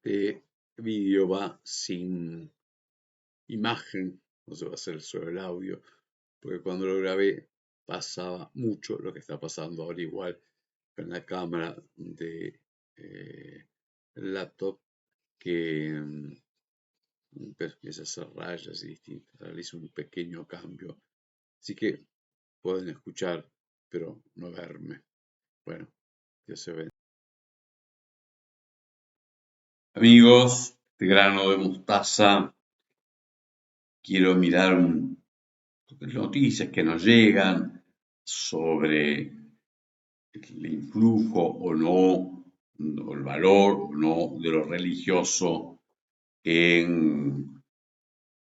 Este vídeo va sin imagen, no se va a hacer solo el audio, porque cuando lo grabé pasaba mucho lo que está pasando ahora igual con la cámara de el laptop que empieza a hacer rayas y distintas. Realizo un pequeño cambio. Así que pueden escuchar, pero no verme. Bueno, ya se ven. Amigos de grano de mostaza, quiero mirar noticias que nos llegan sobre el influjo o no, o el valor o no de lo religioso en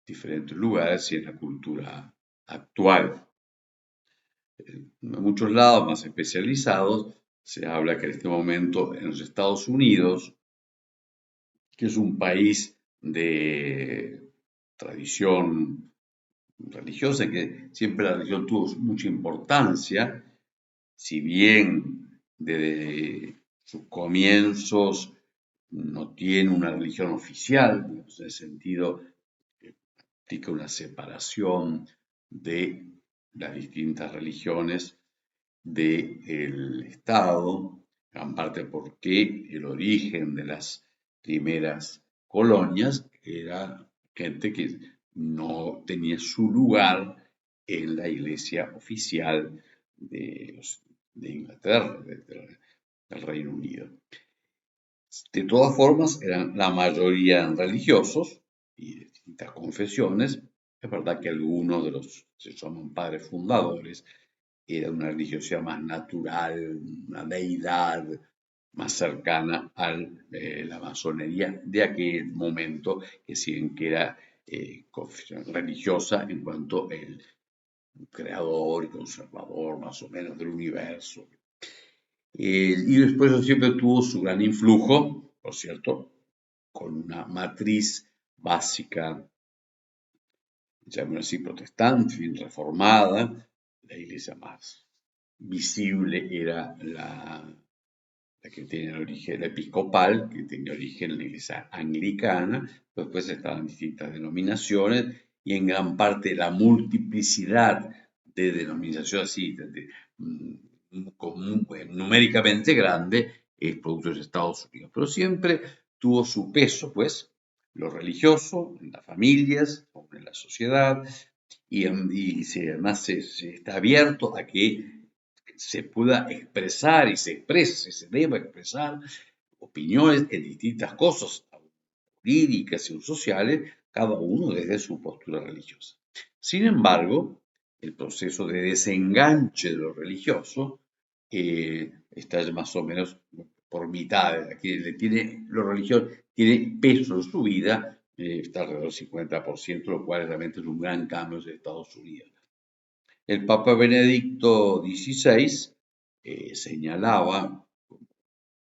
diferentes lugares y en la cultura actual. En muchos lados más especializados se habla que en este momento en los Estados Unidos, que es un país de tradición religiosa, que siempre la religión tuvo mucha importancia, si bien desde sus comienzos no tiene una religión oficial, en el sentido que implica una separación de las distintas religiones del Estado, gran parte porque el origen de las primeras colonias era gente que no tenía su lugar en la iglesia oficial de Inglaterra, del Reino Unido. De todas formas, eran la mayoría religiosos y de distintas confesiones. Es verdad que algunos de los, se llaman padres fundadores, era una religiosidad más natural, una deidad más cercana a la masonería de aquel momento, que siguen que era confesión religiosa en cuanto el creador y conservador más o menos del universo. Y después siempre tuvo su gran influjo, por cierto, con una matriz básica, llamémoslo así, protestante, reformada. La iglesia más visible era la que tiene origen, la episcopal, que tenía origen en la iglesia anglicana. Después estaban distintas denominaciones y en gran parte la multiplicidad de denominaciones así, numéricamente grande, es producto de Estados Unidos. Pero siempre tuvo su peso, pues, lo religioso, en las familias, en la sociedad, y además se está abierto a que se pueda expresar y se exprese, se deba expresar opiniones en distintas cosas, jurídicas y sociales, cada uno desde su postura religiosa. Sin embargo, el proceso de desenganche de lo religioso está más o menos por mitad, aquí lo religioso tiene peso en su vida, está alrededor del 50%, lo cual realmente es un gran cambio en Estados Unidos. El Papa Benedicto XVI señalaba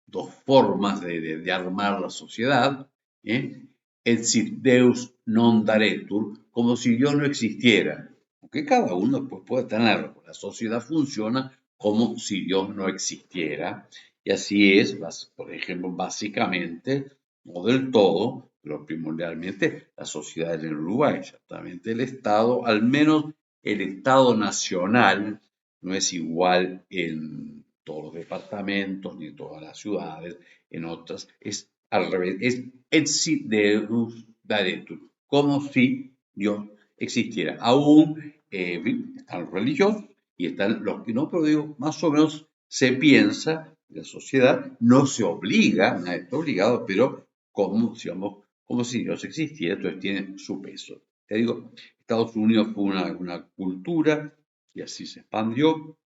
dos formas de armar la sociedad, et sit Deus non daretur, como si Dios no existiera, porque cada uno pues, puede tenerlo, la sociedad funciona como si Dios no existiera, y así es, por ejemplo, básicamente, no del todo, pero primordialmente la sociedad en Uruguay, exactamente el Estado, al menos el Estado nacional, no es igual en todos los departamentos ni en todas las ciudades, en otras, es al revés, es et si Deus daretur, como si Dios existiera. Aún están los religiosos y están los que no, pero digo, más o menos se piensa, la sociedad no se obliga, nadie está obligado, pero como si Dios existiera, entonces tiene su peso. Te digo, Estados Unidos fue una cultura y así se expandió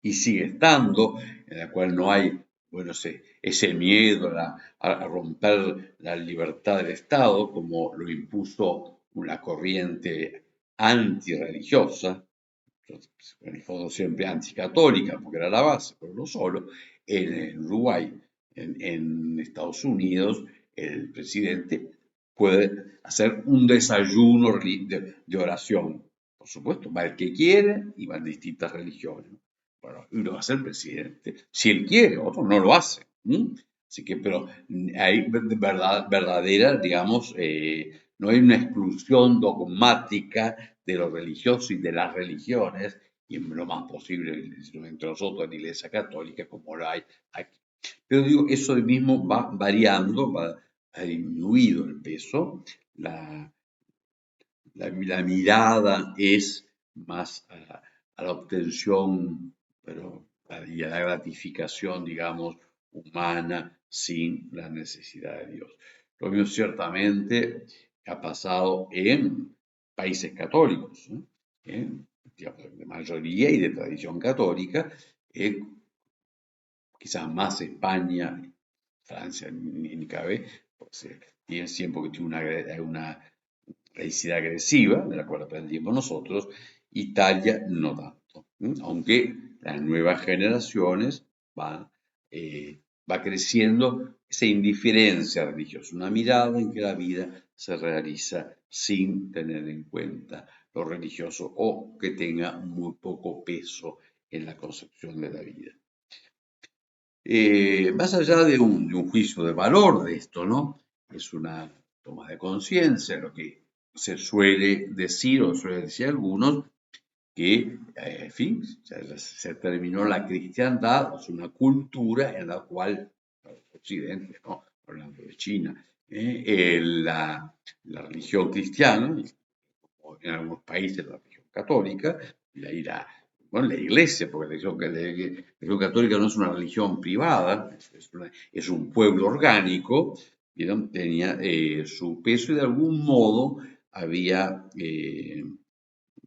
y sigue estando, en la cual no hay, bueno, ese miedo a romper la libertad del Estado, como lo impuso una corriente antirreligiosa, en el fondo siempre anticatólica, porque era la base, pero no solo, en Uruguay, en Estados Unidos, el presidente puede hacer un desayuno de oración. Por supuesto, va el que quiere y van distintas religiones. Bueno, uno va a ser presidente. Si él quiere, otro no lo hace. Así que, pero hay verdadera, digamos, no hay una exclusión dogmática de lo religioso y de las religiones, y en lo más posible entre nosotros en la Iglesia Católica, como lo hay aquí. Pero digo, eso mismo va variando, ha disminuido el peso, la, la mirada es más a la obtención, pero y a la gratificación, digamos, humana sin la necesidad de Dios. Lo mismo ciertamente ha pasado en países católicos, ¿no? Digamos, de mayoría y de tradición católica, quizás más España, Francia ni cabe, pues, tiene siempre que tiene una laicidad agresiva, de la cual aprendimos nosotros, Italia no tanto, aunque las nuevas generaciones va creciendo esa indiferencia religiosa, una mirada en que la vida se realiza sin tener en cuenta lo religioso o que tenga muy poco peso en la concepción de la vida. Más allá de un juicio de valor de esto, ¿no? Es una toma de conciencia, lo que se suele decir, o suele decir algunos, que, en fin, se terminó la cristiandad, es una cultura en la cual, Occidente, ¿no? Hablando de China, la religión cristiana, o en algunos países la religión católica, bueno, la iglesia, porque la religión católica no es una religión privada, es un pueblo orgánico, tenía su peso y de algún modo había,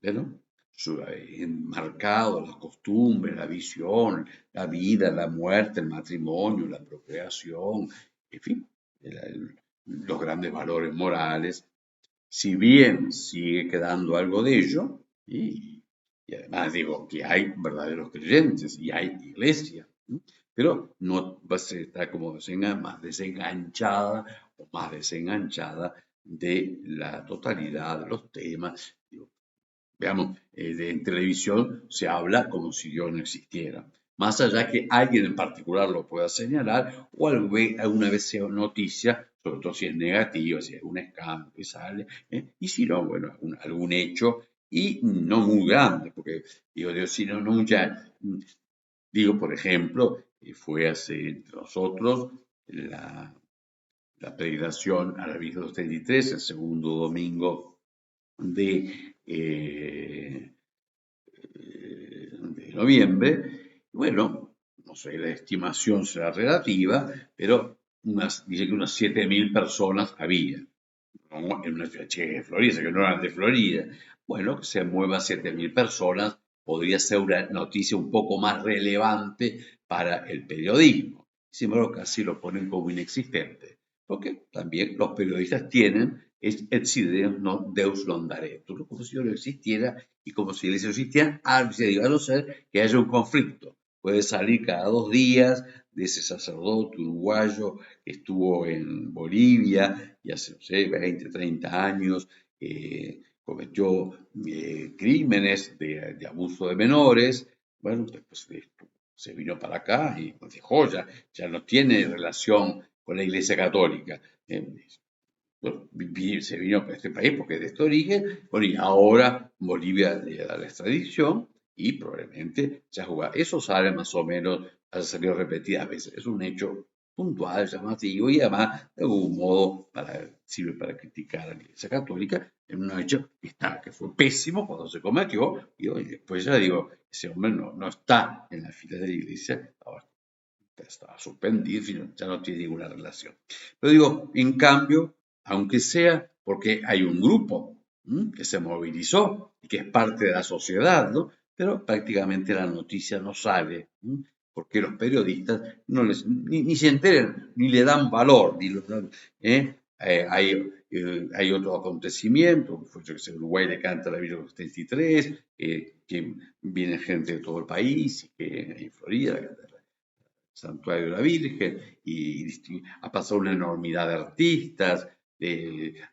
bueno, enmarcado las costumbres, la visión, la vida, la muerte, el matrimonio, la procreación, en fin, los grandes valores morales. Si bien sigue quedando algo de ello, y además digo que hay verdaderos creyentes y hay iglesia, pero no está como más desenganchada o más desenganchada de la totalidad de los temas. Digo, veamos, en televisión se habla como si Dios no existiera. Más allá que alguien en particular lo pueda señalar o alguna vez sea noticia, sobre todo si es negativa, si hay algún escándalo que sale, y si no, bueno, algún hecho, y no muy grande, porque digo, si no, no mucha. Digo, por ejemplo, fue hace entre nosotros la peregrinación a la Virgen 233, el segundo domingo de noviembre. Bueno, no sé, la estimación será relativa, pero dice que unas 7.000 personas había, ¿no? En una ciudad chica de Florida, que no eran de Florida. Bueno, que se muevan 7.000 personas podría ser una noticia un poco más relevante para el periodismo. Sin embargo, casi lo ponen como inexistente, porque también los periodistas tienen et si Deus non daretur, como si Dios no existiera y como si la iglesia no existiera, a no ser que haya un conflicto. Puede salir cada 2 días de ese sacerdote uruguayo que estuvo en Bolivia y hace, no sé, 20, 30 años cometió crímenes de abuso de menores. Bueno, después se vino para acá y dejó, ya no tiene relación con la Iglesia Católica. Se vino a este país porque es de este origen, bueno, y ahora Bolivia le da la extradición y probablemente ya juega. Eso sale más o menos, ha salido repetidas veces. Es un hecho puntual, llamativo y además de algún modo sirve para criticar a la Iglesia Católica en un hecho que fue pésimo cuando se cometió y después ya digo, ese hombre no está en la fila de la Iglesia, ahora está suspendido, ya no tiene ninguna relación. Pero digo, en cambio, aunque sea porque hay un grupo que se movilizó y que es parte de la sociedad, ¿no? Pero prácticamente la noticia no sale, porque los periodistas ni se enteran, ni le dan valor. Hay otro acontecimiento, fue que en Uruguay le canta la Virgen 33, que viene gente de todo el país, y que en Florida Santuario de la Virgen, y ha pasado una enormidad de artistas,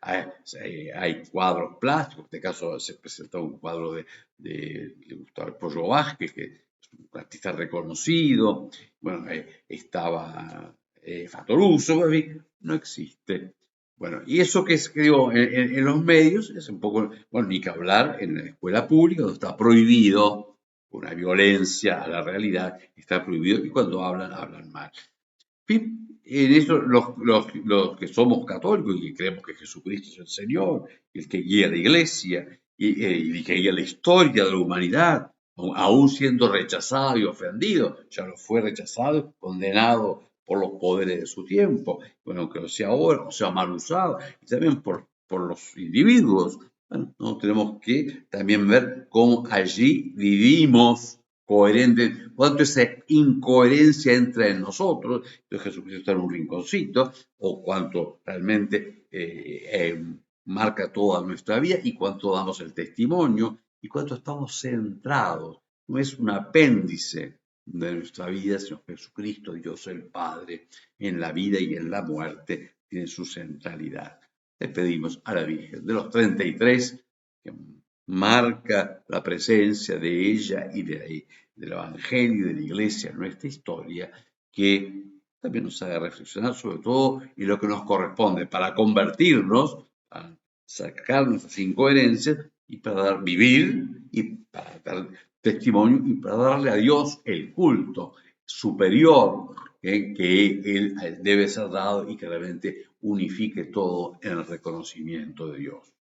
hay cuadros plásticos, en este caso se presentó un cuadro de Gustavo Pollo Vázquez, que es un artista reconocido, bueno, estaba Fattoruso, no existe. Bueno, y eso que escribo en los medios es un poco, bueno, ni que hablar en la escuela pública, donde está prohibido una violencia a la realidad, está prohibido, y cuando hablan, hablan mal. En eso los que somos católicos y que creemos que Jesucristo es el Señor, el que guía la iglesia y que guía la historia de la humanidad, aún siendo rechazado y ofendido, ya lo fue rechazado, condenado por los poderes de su tiempo, bueno, que lo sea ahora, o sea mal usado, y también por los individuos. Bueno, no tenemos que también ver cómo allí vivimos coherente, cuánto esa incoherencia entra en nosotros, entonces Jesucristo está en un rinconcito, o cuánto realmente marca toda nuestra vida y cuánto damos el testimonio y cuánto estamos centrados. No es un apéndice de nuestra vida, sino Jesucristo, Dios el Padre, en la vida y en la muerte, tiene su centralidad. Le pedimos a la Virgen de los 33 que marca la presencia de ella y del Evangelio y de la Iglesia en nuestra historia, que también nos haga reflexionar sobre todo en lo que nos corresponde para convertirnos, para sacar nuestras incoherencias y para vivir y para dar testimonio y para darle a Dios el culto superior que Él debe ser dado y que realmente unifique todo en el reconocimiento de Dios.